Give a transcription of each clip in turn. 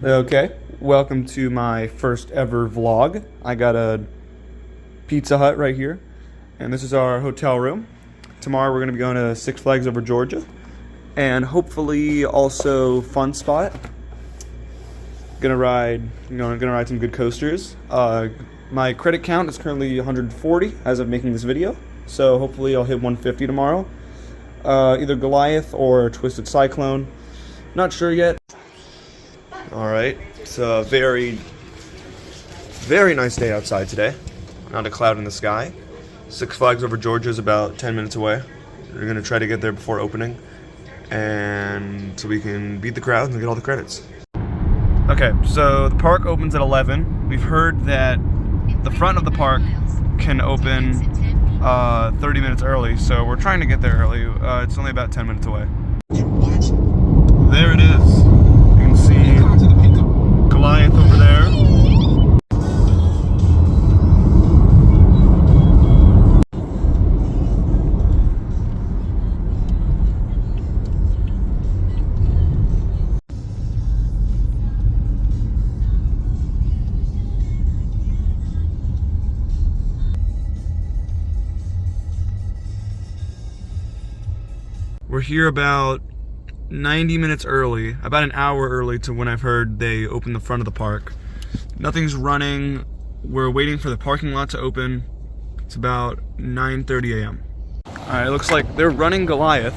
Okay, welcome to my first ever vlog. I got a Pizza Hut right here, and this is our hotel room. Tomorrow we're going to be going to Six Flags over Georgia, and hopefully also Fun Spot. Gonna ride some good coasters. My credit count is currently 140 as of making this video, so hopefully I'll hit 150 tomorrow. Either Goliath or Twisted Cyclone. Not sure yet. Alright, it's a very, very nice day outside today. Not a cloud in the sky. Six Flags over Georgia is about 10 minutes away. We're going to try to get there before opening, and so we can beat the crowds and get all the credits. Okay, so the park opens at 11. We've heard that the front of the park can open 30 minutes early, so we're trying to get there early. It's only about 10 minutes away. There it is. You can see Goliath over there. We're here about 90 minutes early, about an hour early to when I've heard they open the front of the park. Nothing's running. We're waiting for the parking lot to open. It's about 9:30 a.m. Alright, it looks like they're running Goliath.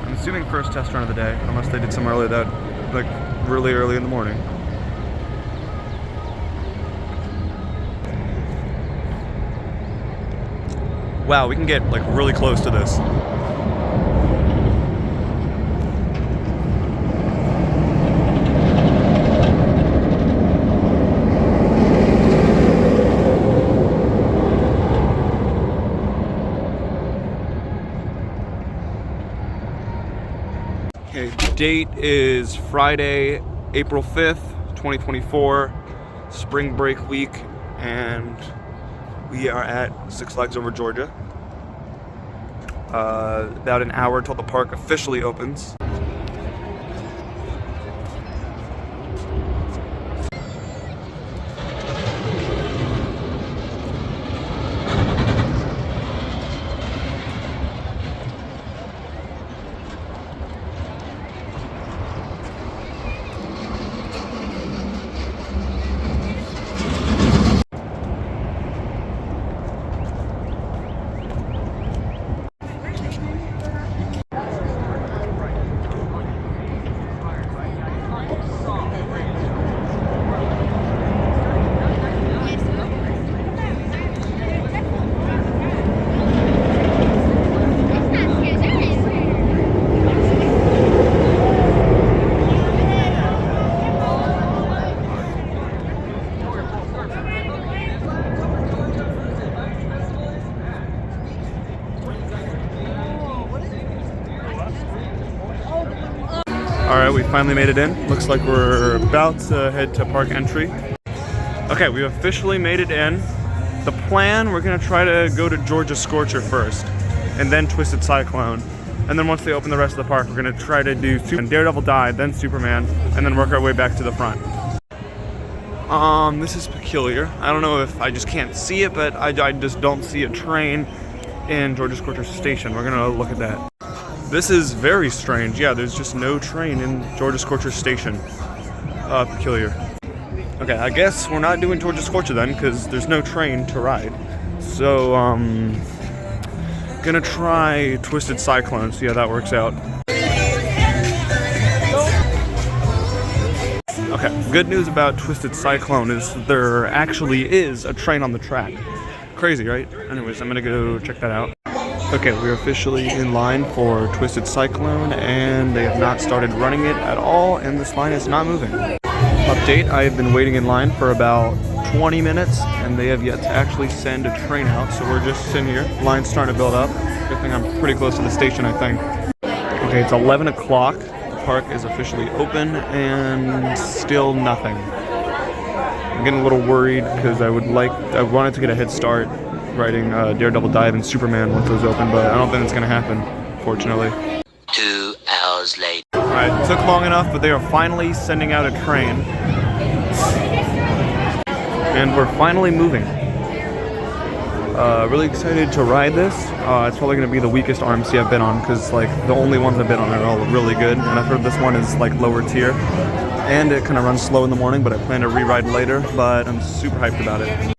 I'm assuming first test run of the day, unless they did some early really early in the morning. Wow, we can get like really close to this. Okay, date is Friday, April 5th, 2024, spring break week, and we are at Six Flags over Georgia. About an hour till the park officially opens. Alright, we finally made it in. Looks like we're about to head to park entry. Okay, we officially made it in. The plan, we're gonna try to go to Georgia Scorcher first, and then Twisted Cyclone. And then once they open the rest of the park, we're gonna try to do Daredevil Die, then Superman, and then work our way back to the front. This is peculiar. I don't know if I just can't see it, but I just don't see a train in Georgia Scorcher Station. We're gonna look at that. This is very strange. Yeah, there's just no train in Georgia Scorcher Station. Peculiar. Okay, I guess we're not doing Georgia Scorcher then, because there's no train to ride. So, gonna try Twisted Cyclone, see how that works out. Okay, good news about Twisted Cyclone is there actually is a train on the track. Crazy, right? Anyways, I'm gonna go check that out. Okay, we're officially in line for Twisted Cyclone, and they have not started running it at all, and this line is not moving. Update, I have been waiting in line for about 20 minutes, and they have yet to actually send a train out, so we're just sitting here. Line's starting to build up. Good thing I'm pretty close to the station, I think. Okay, it's 11 o'clock. The park is officially open, and still nothing. I'm getting a little worried because I wanted to get a head start writing Daredevil Dive and Superman once those open, but I don't think it's going to happen, fortunately. 2 hours later. Alright, took long enough, but they are finally sending out a train. And we're finally moving. Really excited to ride this. It's probably going to be the weakest RMC I've been on, because like the only ones I've been on are all really good, and I've heard this one is like lower tier, and it kind of runs slow in the morning, but I plan to re-ride later, but I'm super hyped about it.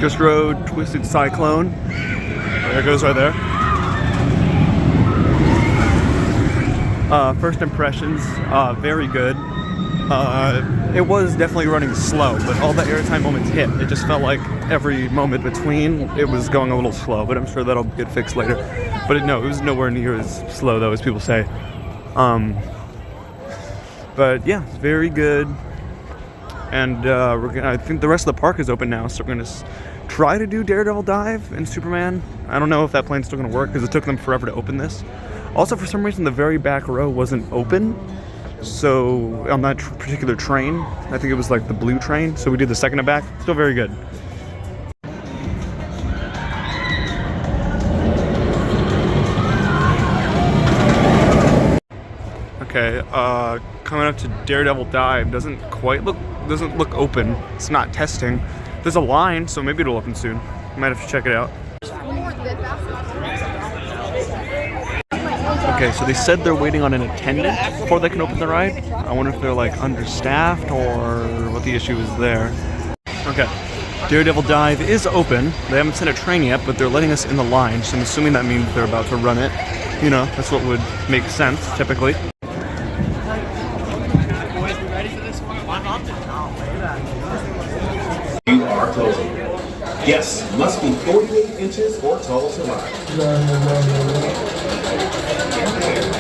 Just rode Twisted Cyclone. There it goes right there. First impressions, very good. It was definitely running slow, but all the airtime moments hit. It just felt like every moment between, it was going a little slow, but I'm sure that'll get fixed later. But it was nowhere near as slow though, as people say. But yeah, it's very good. And I think the rest of the park is open now, so we're gonna try to do Daredevil Dive and Superman. I don't know if that plane's still gonna work because it took them forever to open this. Also, for some reason, the very back row wasn't open. So on that particular train, I think it was like the blue train. So we did the second to back. Still very good. Okay, coming up to Daredevil Dive doesn't look open. It's not testing. There's a line, so maybe it'll open soon. Might have to check it out. Okay, so they said they're waiting on an attendant before they can open the ride. I wonder if they're like understaffed or what the issue is there. Okay, Daredevil Dive is open. They haven't sent a train yet, but they're letting us in the line, so I'm assuming that means they're about to run it. You know, that's what would make sense, typically. You are closing. Yes, must be 48 inches or taller to ride.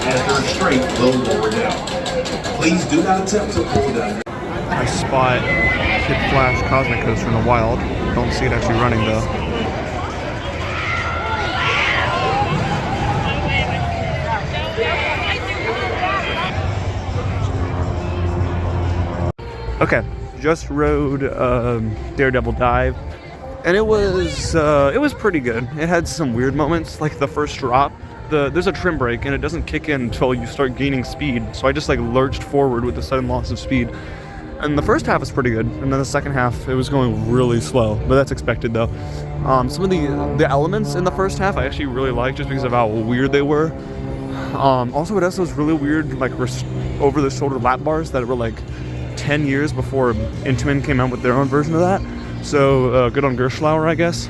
At third straight, low lower down. Please do not attempt to pull down. I spot Kid Flash Cosmic Coaster in the wild. Don't see it actually running though. Okay, just rode Daredevil Dive, and it was pretty good. It had some weird moments, like the first drop. There's a trim brake, and it doesn't kick in until you start gaining speed. So I just like lurched forward with the sudden loss of speed. And the first half was pretty good, and then the second half it was going really slow. But that's expected though. Some of the elements in the first half I actually really liked, just because of how weird they were. Also, it has those really weird like over the shoulder lap bars that were like 10 years before Intamin came out with their own version of that. So good on Gerschlauer, I guess.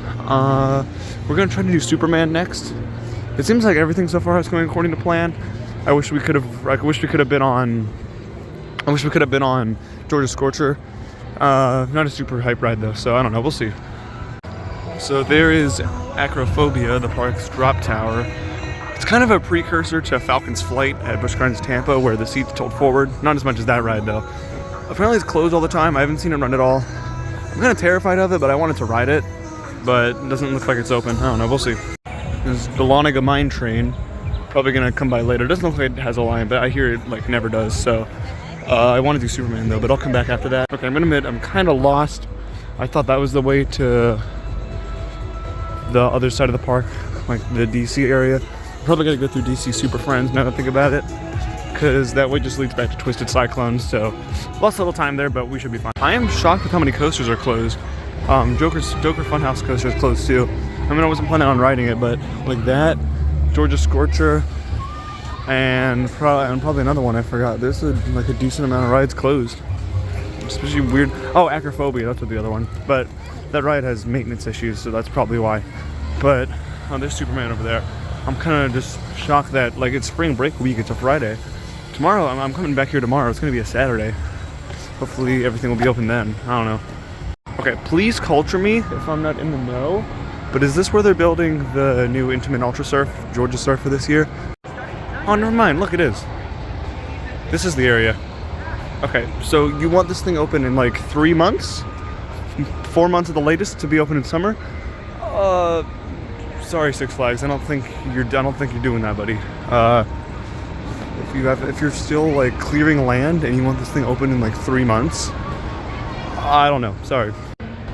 We're gonna try to do Superman next. It seems like everything so far is going according to plan. I wish we could have been on Georgia Scorcher. Not a super hype ride though, so I don't know. We'll see. So there is Acrophobia, the park's drop tower. It's kind of a precursor to Falcon's Flight at Busch Gardens Tampa, where the seats tilt forward. Not as much as that ride though. Apparently it's closed all the time. I haven't seen it run at all. I'm kind of terrified of it, but I wanted to ride it. But it doesn't look like it's open. I don't know. We'll see. There's the Loniga Mine Train. Probably gonna come by later. It doesn't look like it has a line, but I hear it like never does. So I want to do Superman though, but I'll come back after that. Okay, I'm gonna admit I'm kind of lost. I thought that was the way to the other side of the park, like the DC area. Probably gotta go through DC Super Friends now that I think about it, because that way just leads back to Twisted Cyclone. So lost a little time there, but we should be fine. I am shocked with how many coasters are closed. Joker Funhouse coaster is closed too. I mean, I wasn't planning on riding it, but like that, Georgia Scorcher, and probably another one I forgot. There's like a decent amount of rides closed. Especially weird. Oh, Acrophobia, that's what the other one. But that ride has maintenance issues, so that's probably why. But there's Superman over there. I'm kind of just shocked that like it's spring break week. It's a Friday. Tomorrow, I'm coming back here tomorrow. It's gonna be a Saturday. Hopefully everything will be open then. I don't know. Okay, please culture me if I'm not in the know. But is this where they're building the new Intamin Ultra Surf, Georgia Surf for this year? Oh, never mind. Look, it is. This is the area. Okay, so you want this thing open in like 3 months? 4 months at the latest to be open in summer? sorry, Six Flags. I don't think you're doing that, buddy. If you're still like clearing land and you want this thing open in like 3 months, I don't know. Sorry.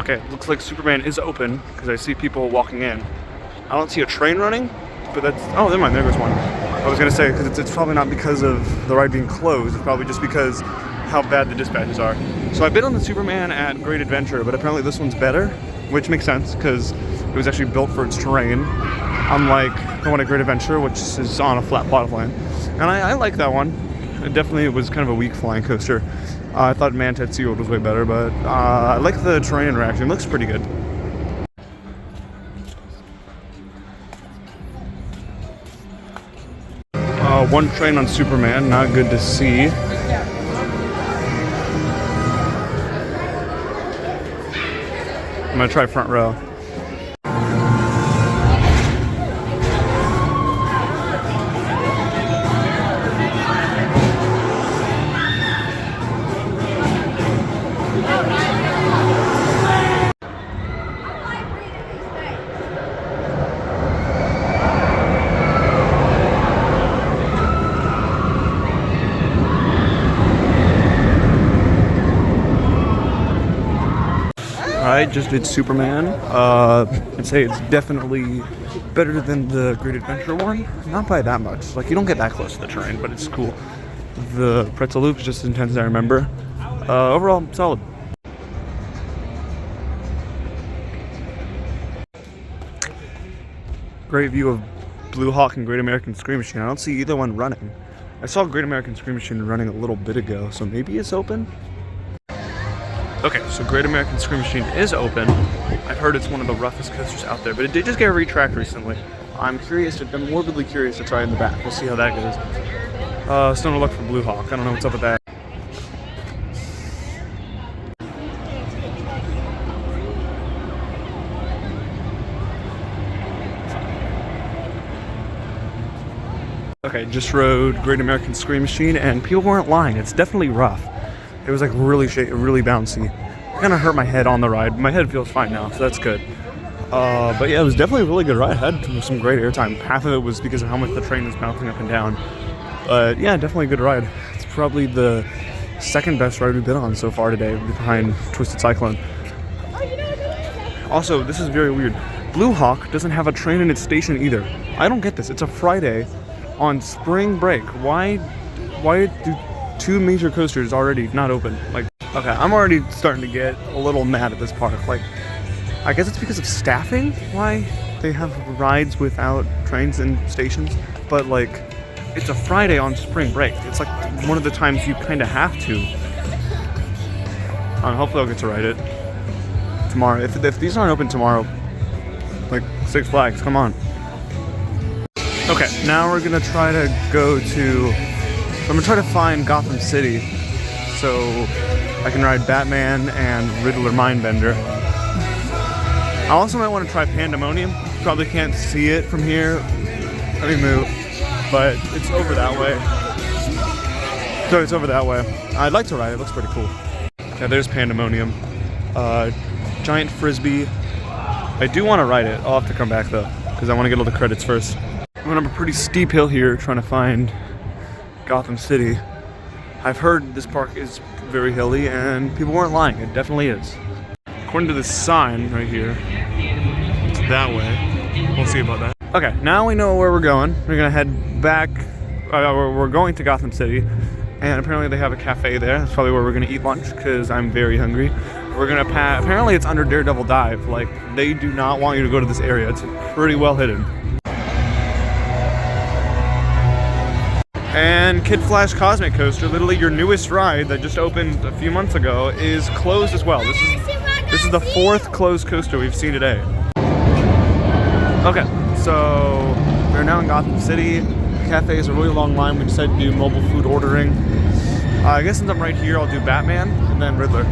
Okay, looks like Superman is open because I see people walking in. I don't see a train running, but that's, oh, never mind. There goes one. I was gonna say because it's probably not because of the ride being closed. It's probably just because how bad the dispatches are. So I've been on the Superman at Great Adventure, but apparently this one's better, which makes sense because it was actually built for its terrain, unlike the one at Great Adventure, which is on a flat plot of land. And I like that one. It was kind of a weak flying coaster. I thought Manta at SeaWorld was way better, but I like the terrain interaction. It looks pretty good. One train on Superman, not good to see. I'm gonna try front row. I just did Superman. I'd say it's definitely better than the Great Adventure one. Not by that much. Like, you don't get that close to the terrain, but it's cool. The pretzel loop is just as intense as I remember. Overall, solid. Great view of Blue Hawk and Great American Scream Machine. I don't see either one running. I saw Great American Scream Machine running a little bit ago, so maybe it's open? Okay, so Great American Scream Machine is open. I've heard it's one of the roughest coasters out there, but it did just get retracked recently. I'm morbidly curious to try in the back. We'll see how that goes. Still no luck for Blue Hawk. I don't know what's up with that. Okay, just rode Great American Scream Machine, and people weren't lying. It's definitely rough. It was like really bouncy. It kind of hurt my head on the ride. My head feels fine now, so that's good. But yeah, it was definitely a really good ride. Had some great airtime. Half of it was because of how much the train was bouncing up and down. But yeah, definitely a good ride. It's probably the second best ride we've been on so far today, behind Twisted Cyclone. Also, this is very weird. Blue Hawk doesn't have a train in its station either. I don't get this. It's a Friday on spring break. Why do 2 major coasters already not open? Like, okay, I'm already starting to get a little mad at this park. Like, I guess it's because of staffing why they have rides without trains in stations, but like, it's a Friday on spring break. It's like one of the times you kind of have to. Hopefully I'll get to ride it tomorrow. If these aren't open tomorrow, like Six Flags, come on. Okay, now we're gonna try to I'm gonna try to find Gotham City so I can ride Batman and Riddler Mindbender. I also might want to try Pandemonium. Probably can't see it from here. Let me move. But it's over that way. So it's over that way. I'd like to ride it. It looks pretty cool. Yeah, there's Pandemonium. Giant Frisbee. I do want to ride it. I'll have to come back though, because I want to get all the credits first. I'm going up a pretty steep hill here trying to find Gotham City. I've heard this park is very hilly, and people weren't lying. It definitely is. According to this sign right here, it's that way. We'll see about that. Okay, now we know where we're going. We're gonna head back. We're going to Gotham City, and apparently they have a cafe there. That's probably where we're gonna eat lunch because I'm very hungry. We're gonna apparently it's under Daredevil Dive. Like, they do not want you to go to this area. It's pretty well hidden. And Kid Flash Cosmic Coaster, literally your newest ride that just opened a few months ago, is closed as well. This is the 4th closed coaster we've seen today. Okay, so we're now in Gotham City. The cafe is a really long line. We decided to do mobile food ordering. I guess since I'm right here, I'll do Batman and then Riddler.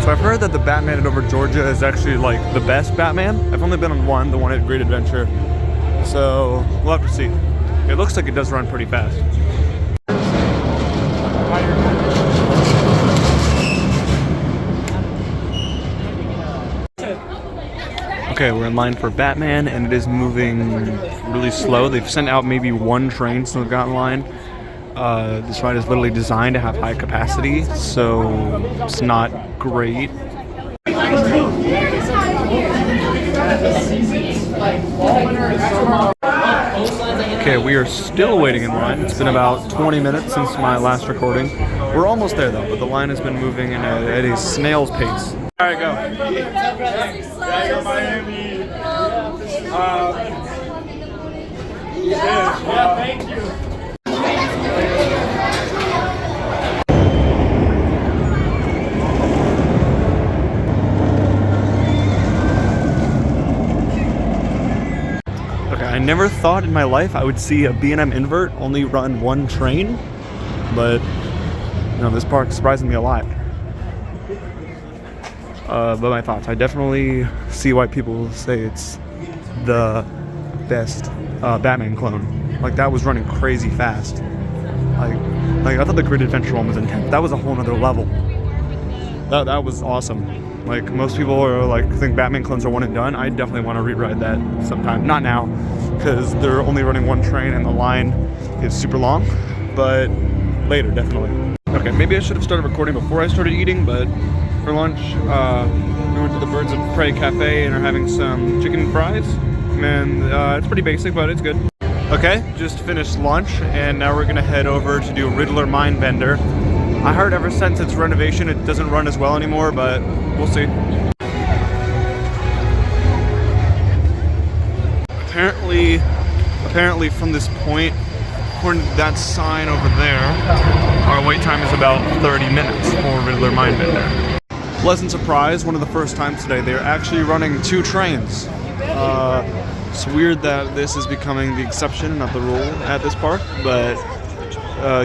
So I've heard that the Batman at Over Georgia is actually like the best Batman. I've only been on one, the one at Great Adventure. So we'll have to see. It looks like it does run pretty fast. Okay, we're in line for Batman, and it is moving really slow. They've sent out maybe one train since we got in line. This ride is literally designed to have high capacity, so it's not great. Okay, we are still waiting in line. It's been about 20 minutes since my last recording. We're almost there though, but the line has been moving at a snail's pace. All right, go. Miami. Yeah, thank you. I never thought in my life I would see a B&M invert only run one train, but you know, this park surprised me a lot. But my thoughts, I definitely see why people say it's the best Batman clone. Like, that was running crazy fast. Like I thought the Grid Adventure one was intense. That was a whole nother level. That was awesome. Like, most people are like think Batman clones are one and done. I definitely want to reride that sometime. Not now, because they're only running one train and the line is super long. But later, definitely. Okay, maybe I should have started recording before I started eating, but for lunch, we went to the Birds of Prey Cafe and are having some chicken fries. And it's pretty basic, but it's good. Okay, just finished lunch, and now we're gonna head over to do Riddler Mindbender. I heard ever since its renovation, it doesn't run as well anymore, but we'll see. Apparently from this point, according to that sign over there, our wait time is about 30 minutes for Riddler Mindbender. Pleasant surprise, one of the first times today, they're actually running two trains. It's weird that this is becoming the exception, not the rule at this park, but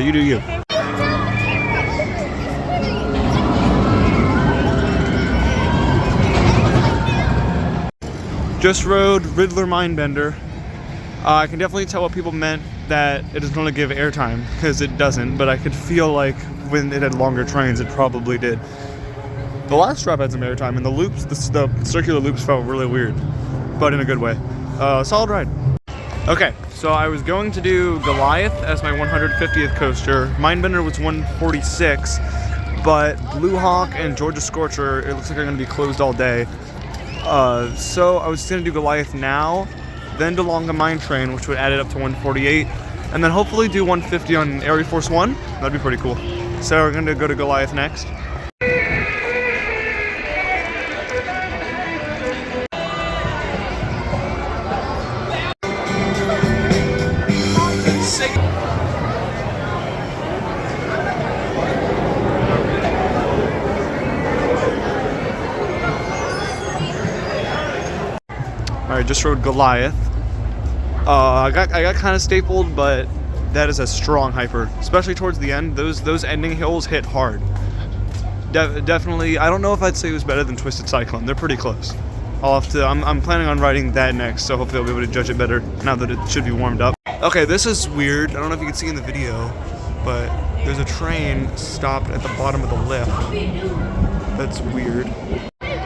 you do you. Just rode Riddler Mindbender. I can definitely tell what people meant that it doesn't want to give airtime, because it doesn't, but I could feel like when it had longer trains, it probably did. The last drop had some airtime, and the loops, the circular loops felt really weird, but in a good way. Solid ride. Okay, so I was going to do Goliath as my 150th coaster. Mindbender was 146, but Blue Hawk and Georgia Scorcher, it looks like they're going to be closed all day. So I was going to do Goliath now, then DeLonga Mine Train, which would add it up to 148, and then hopefully do 150 on ArieForce One. That'd be pretty cool. So we're going to go to Goliath next. Alright, just rode Goliath. I got kind of stapled, but that is a strong hyper, especially towards the end. Those ending hills hit hard. Definitely, I don't know if I'd say it was better than Twisted Cyclone. They're pretty close. I'll have to. I'm planning on riding that next, so hopefully I'll be able to judge it better now that it should be warmed up. Okay, this is weird. I don't know if you can see in the video, but there's a train stopped at the bottom of the lift. That's weird.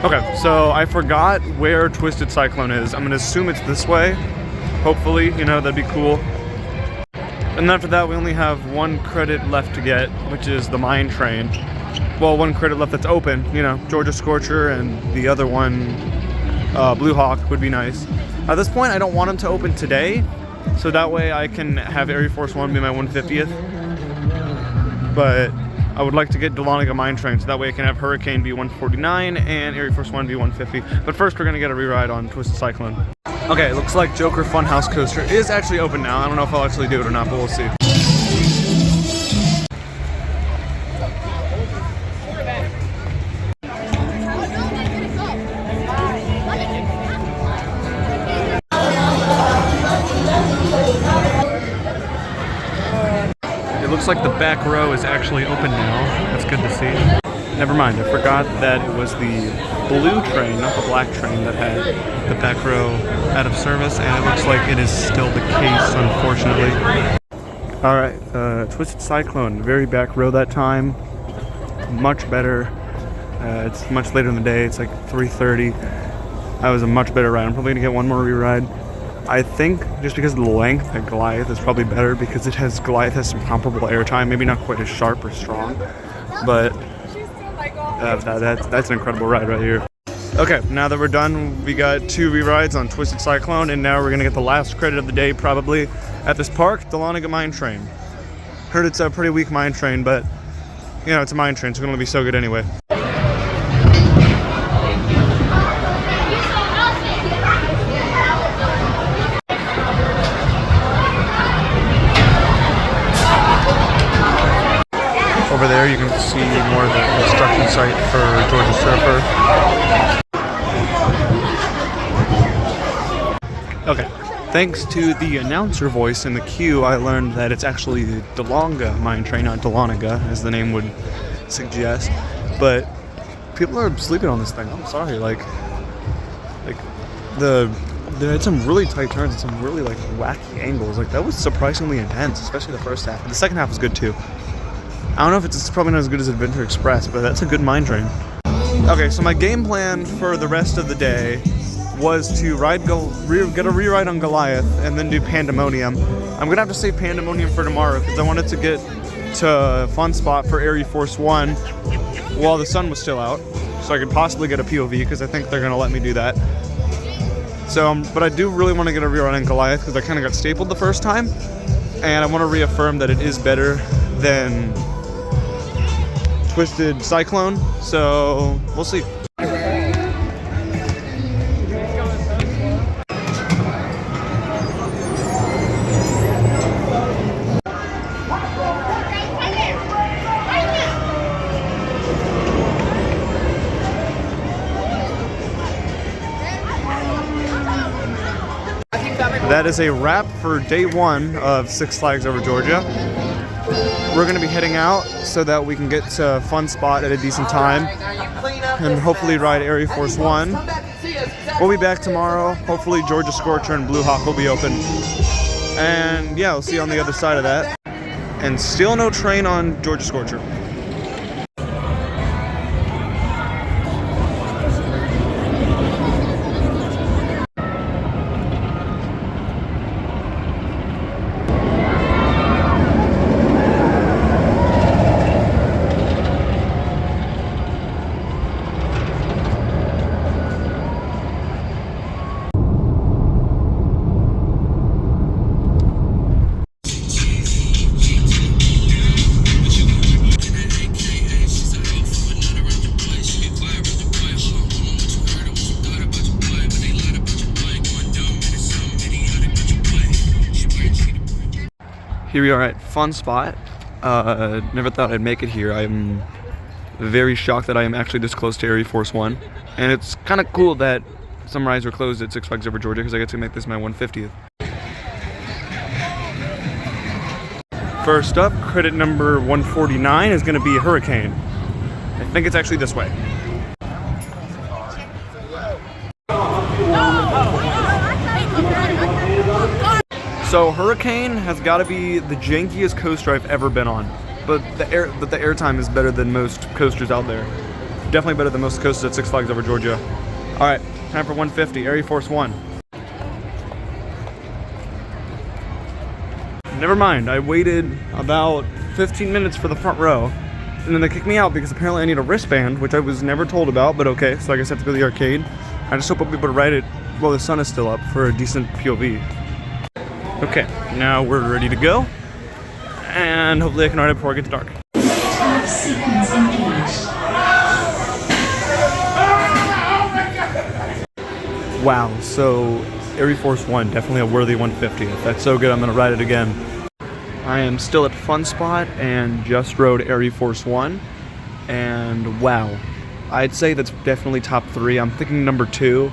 Okay, so I forgot where Twisted Cyclone is. I'm gonna assume it's this way. Hopefully, you know, that'd be cool. And after that, we only have one credit left to get, which is the mine train. Well, one credit left that's open, you know, Georgia Scorcher, and the other one, Blue Hawk, would be nice. At this point, I don't want them to open today, so that way I can have ArieForce One be my 150th. But I would like to get DeLonga Mine Train, so that way I can have Hurricane be 149 and ArieForce One be 150. But first, we're gonna get a re-ride on Twisted Cyclone. Okay, it looks like Joker Funhouse Coaster is actually open now. I don't know if I'll actually do it or not, but we'll see. It looks like the back row is actually open now. That's good to see. Never mind, I forgot that it was the blue train, not the black train, that had the back row out of service, and it looks like it is still the case, unfortunately. Alright, Twisted Cyclone, very back row that time. Much better. It's much later in the day, it's like 3:30. That was a much better ride. I'm probably gonna get one more re-ride. I think just because of the length that Goliath is probably better because Goliath has some comparable airtime, maybe not quite as sharp or strong, but that's an incredible ride right here. Okay, now that we're done, we got 2 re-rides on Twisted Cyclone, and now we're gonna get the last credit of the day probably at this park, Dahlonega Mine Train. Heard it's a pretty weak mine train, but you know, it's a mine train, so it's gonna be so good anyway. Over there you can see more of the construction site for Georgia Surfer. Okay, thanks to the announcer voice in the queue, I learned that it's actually the Dahlonega mine train, not Dahlonega, as the name would suggest. But people are sleeping on this thing. I'm sorry, like they had some really tight turns and some really like wacky angles. Like that was surprisingly intense, especially the first half. The second half was good too. I don't know if it's probably not as good as Adventure Express, but that's a good mine train. Okay, so my game plan for the rest of the day was to get a re-ride on Goliath and then do Pandemonium. I'm gonna have to save Pandemonium for tomorrow because I wanted to get to Fun Spot for ArieForce One while the sun was still out, so I could possibly get a POV because I think they're gonna let me do that. So, but I do really want to get a re-ride on Goliath because I kind of got stapled the first time, and I want to reaffirm that it is better than Twisted Cyclone, so we'll see. That is a wrap for day 1 of Six Flags Over Georgia. We're going to be heading out so that we can get to Fun Spot at a decent time and hopefully ride ArieForce One. We'll be back tomorrow. Hopefully Georgia Scorcher and Blue Hawk will be open. And yeah, we'll see you on the other side of that. And still no train on Georgia Scorcher. Here we are at Fun Spot. Never thought I'd make it here. I'm very shocked that I am actually this close to ArieForce One. And it's kind of cool that some rides were closed at Six Flags Over Georgia because I get to make this my 150th. First up, credit number 149 is going to be Hurricane. I think it's actually this way. So Hurricane has got to be the jankiest coaster I've ever been on, but the airtime is better than most coasters out there. Definitely better than most coasters at Six Flags Over Georgia. All right, time for 150, ArieForce One. Never mind, I waited about 15 minutes for the front row, and then they kicked me out because apparently I need a wristband, which I was never told about, but okay, so I guess I have to go to the arcade. I just hope I'll be able to ride it while the sun is still up for a decent POV. Okay, now we're ready to go, and hopefully I can ride it before it gets dark. Wow, so ArieForce One, definitely a worthy 150. If that's so good, I'm gonna ride it again. I am still at Fun Spot and just rode ArieForce One, and wow, I'd say that's definitely top 3. I'm thinking number 2,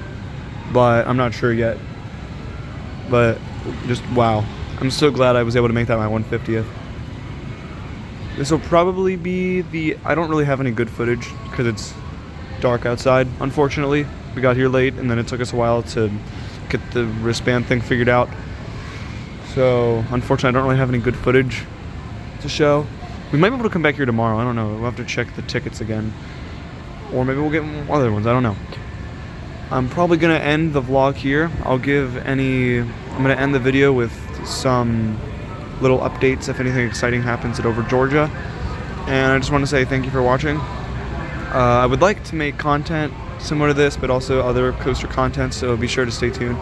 but I'm not sure yet. But just wow, I'm so glad I was able to make that my 150th. This will probably be I don't really have any good footage because it's dark outside, unfortunately. We got here late and then it took us a while to get the wristband thing figured out. So unfortunately I don't really have any good footage to show. We might be able to come back here tomorrow, I don't know. We'll have to check the tickets again. Or maybe we'll get other ones, I don't know. I'm probably gonna end the vlog here. I'm gonna end the video with some little updates if anything exciting happens at Over Georgia. And I just want to say thank you for watching. I would like to make content similar to this, but also other coaster content, so be sure to stay tuned.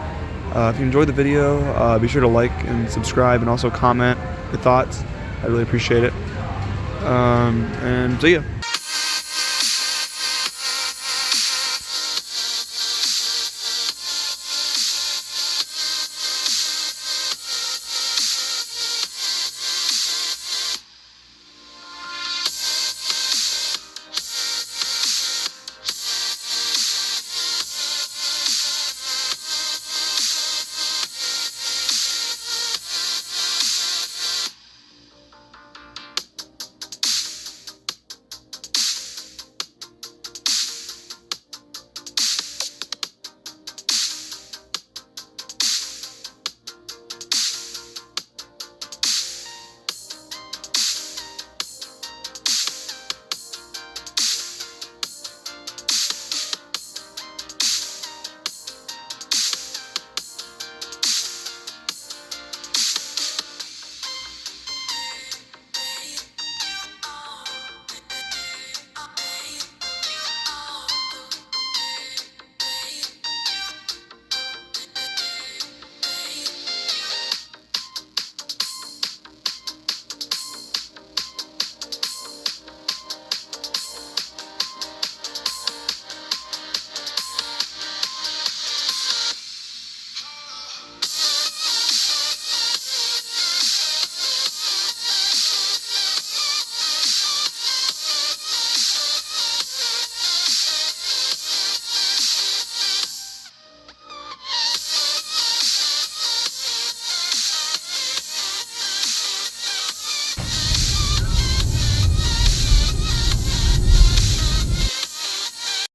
If you enjoyed the video, be sure to like and subscribe, and also comment your thoughts. I really appreciate it. And so yeah.